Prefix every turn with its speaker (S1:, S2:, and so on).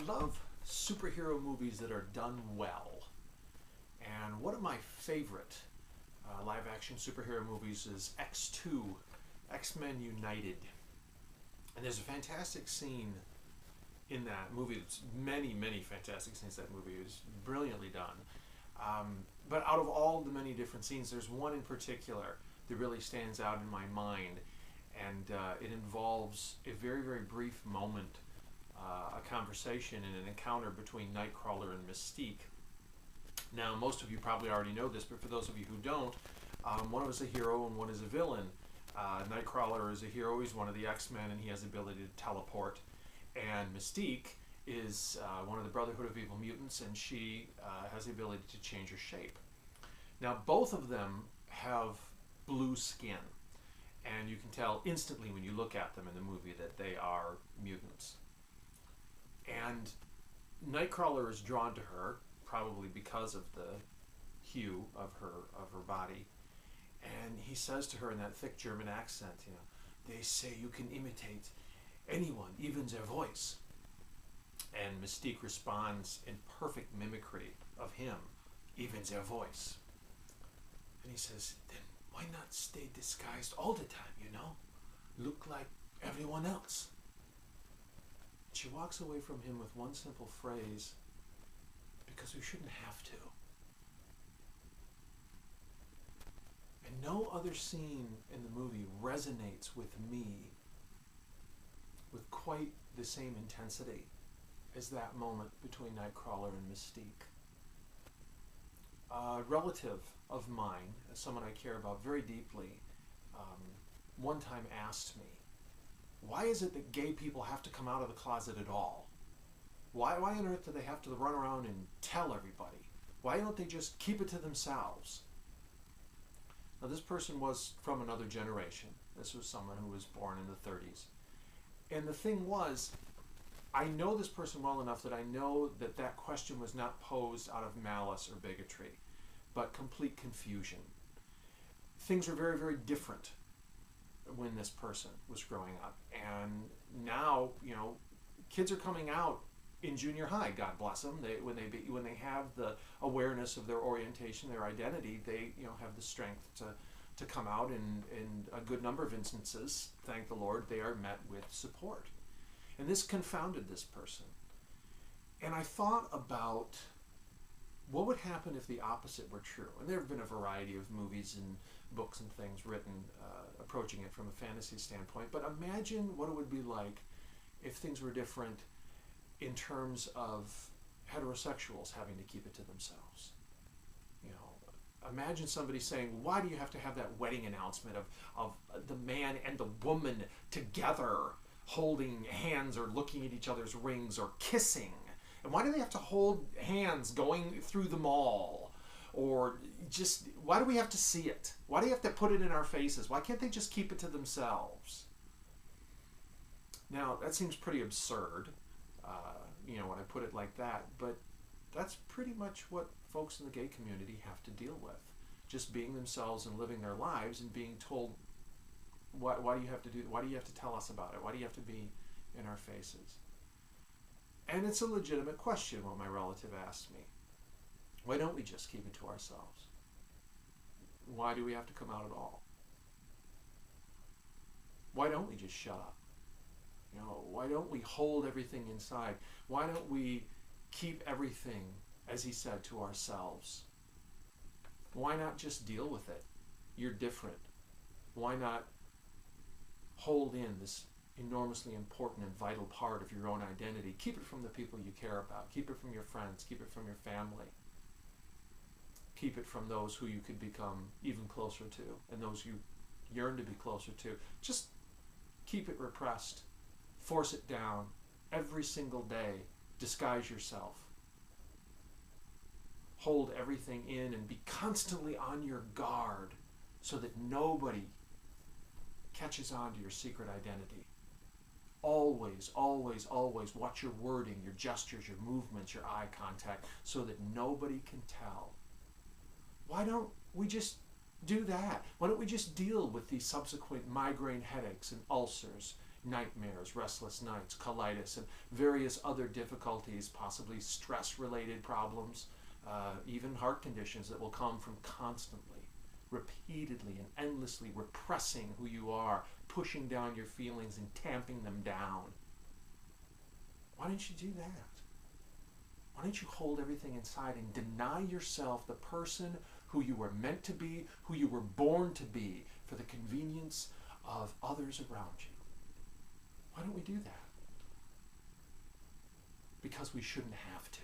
S1: love superhero movies that are done well. And one of my favorite live action superhero movies is X2, X-Men United. And there's a fantastic scene in that movie. It's many fantastic scenes in that movie. It was brilliantly done. But out of all the many different scenes, there's one in particular that really stands out in my mind. And it involves a very brief moment, a conversation and an encounter between Nightcrawler and Mystique. Now, most of you probably already know this, but for those of you who don't, one is a hero and one is a villain. Nightcrawler is a hero, he's one of the X-Men, and he has the ability to teleport. And Mystique is one of the Brotherhood of Evil Mutants, and she has the ability to change her shape. Now, both of them have blue skin, and you can tell instantly when you look at them in the movie that they are mutants. And Nightcrawler is drawn to her, probably because of the hue of her body. And he says to her in that thick German accent, they say you can imitate anyone, even their voice. And Mystique responds in perfect mimicry of him, even their voice. And he says, then why not stay disguised all the time, Look like everyone else. She walks away from him with one simple phrase, because we shouldn't have to. And no other scene in the movie resonates with me with quite the same intensity as that moment between Nightcrawler and Mystique. A relative of mine, someone I care about very deeply, one time asked me, why is it that gay people have to come out of the closet at all? Why on earth do they have to run around and tell everybody? Why don't they just keep it to themselves? Now, this person was from another generation. This was someone who was born in the 30s. And the thing was, I know this person well enough that I know that that question was not posed out of malice or bigotry, but complete confusion. Things were very different when this person was growing up. And now, kids are coming out in junior high, God bless them. When they have the awareness of their orientation, their identity, they have the strength to come out. And in a good number of instances, thank the Lord, they are met with support. And this confounded this person. And I thought about what would happen if the opposite were true. And there have been a variety of movies and books and things written approaching it from a fantasy standpoint. But imagine what it would be like if things were different in terms of heterosexuals having to keep it to themselves. Imagine somebody saying, why do you have to have that wedding announcement of the man and the woman together holding hands or looking at each other's rings or kissing? And why do they have to hold hands going through the mall? Or just, why do we have to see it? Why do you have to put it in our faces? Why can't they just keep it to themselves? Now, that seems pretty absurd, when I put it like that, but that's pretty much what folks in the gay community have to deal with. Just being themselves and living their lives and being told, why do you have to do, why do you have to tell us about it? Why do you have to be in our faces? And it's a legitimate question, what my relative asked me. Why don't we just keep it to ourselves? Why do we have to come out at all? Why don't we just shut up? Why don't we hold everything inside? Why don't we keep everything, as he said, to ourselves? Why not just deal with it? You're different. Why not hold in this enormously important and vital part of your own identity? Keep it from the people you care about. Keep it from your friends. Keep it from your family. Keep it from those who you could become even closer to and those you yearn to be closer to. Just keep it repressed. Force it down every single day. Disguise yourself. Hold everything in and be constantly on your guard so that nobody catches on to your secret identity. Always watch your wording, your gestures, your movements, your eye contact, so that nobody can tell. Why don't we just do that? Why don't we just deal with these subsequent migraine headaches and ulcers nightmares, restless nights, colitis, and various other difficulties, possibly stress-related problems, even heart conditions that will come from constantly, repeatedly, and endlessly repressing who you are, pushing down your feelings and tamping them down. Why don't you do that? Why don't you hold everything inside and deny yourself the person who you were meant to be, who you were born to be, for the convenience of others around you? Why don't we do that? Because we shouldn't have to.